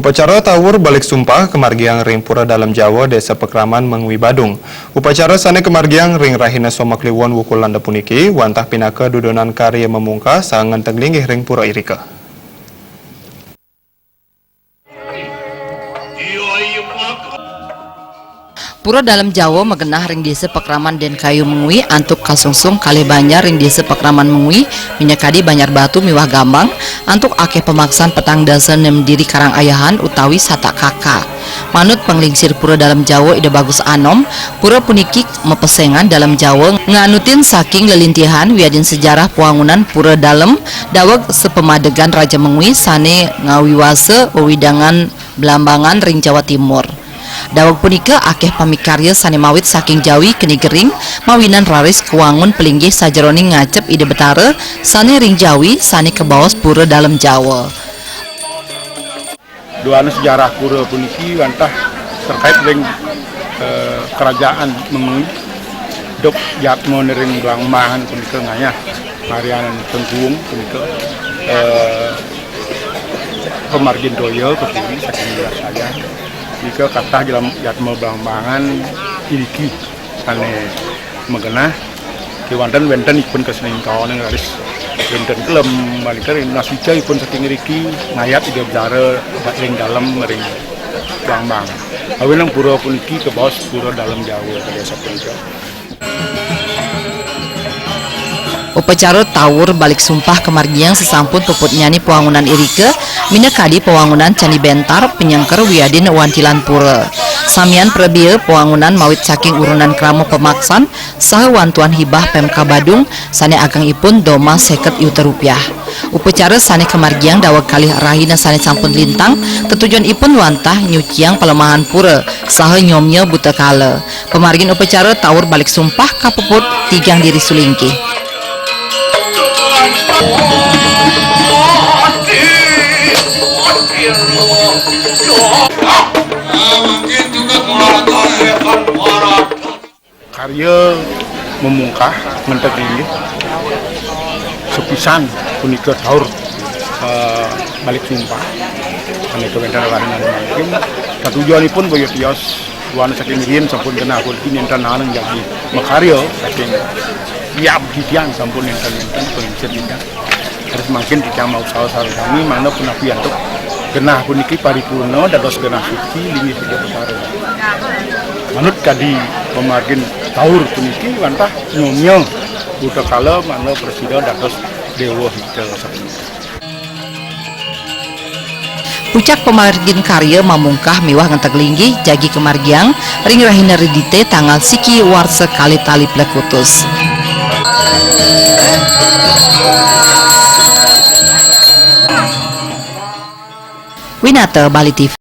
Upacara tawur balik sumpah kemargiang ring pura dalam Jawa Desa Pekraman Mengwi Badung. Upacara sane kemargiang ring rahina somak liwon wukul landa puniki wantah pinaka dudonan karya memungka sangan teglinggih ring pura irika. Pura dalam Jawa megenah ring desa Pekraman dan Kayu Mengwi antuk kasungsung kali banyak ring desa Pekraman Mengwi minyakadi banyak batu miwah gambang antuk akeh pemaksaan petang dasa nemdiri karang ayahan utawi sata kaka. Manut penglingsir pura dalam Jawa ide bagus anom, pura puniki mepesengan dalam Jawa nganutin saking lelintihan wiadin sejarah puangunan pura dalam daweg sepemadegan Raja Mengwi sane ngawiwase wewidangan Blambangan ring Jawa Timur. Dawag punika akeh pamikarya sane mawit saking Jawi keni gering mawinan raris kewangun pelinggih sajeroning ngacep ide betara sane ring Jawi sane kebawas pura dalam Jawa. Doana sejarah pura puniki wantah terkait ring kerajaan Mengwi dok jatmo ring Blambangan punika ngayah marianan tengkuung punika pemargin doyo kepuri saking saya jika kata dalam jatmo Blambangan iriki ane megenah kiwanten wenten ipun kesening kawan yang garis wenten kelem baliker nasica ipun saking iriki ngayat ide jara ring dalam ring Blambangan awinang pura puniki ke bawah pura dalam Jawa ke desa punika. Upacara tawur balik sumpah kemargiang sesampun puput nyani pewangunan irike minakadi pewangunan Candi Bentar penyangker wiadin wantilan pura samian prebieu pewangunan mawit saking urunan kramo pemaksan saha wantuan hibah Pemka Badung sane agangipun doma 50 juta rupiah. Upacara sane kemargiang dawag kalih rahina sane sampun lintang tetujuan ipun wantah nyuciang pelemahan pura saha nyomnya buta kala. Pemargin upacara tawur balik sumpah kapuput tigang diri sulingkih. Karya memungkah ngentek ini sepisan punika taur balik sumpah ane kewentar waringan mungkin katujuanipun boyo tios wana saking riyen sampun kena kulti nenten nang jadi makarya saking siap hitian sampun nenten penginsir tidak terus makin kita mau usaha kami mana penapian untuk genah puniki paripurna dados genah suci linggih tiga perkara manut kadi pemargin taur puniki wantah nyomnya buta kala mana presiden dados dewa hita sapunika. Pucak pemargin karya mamungkah miwah ngentek linggih jagi kemargiang ring rahina redite tanggal siki warse kali tali plekutus. Winata Bali TV.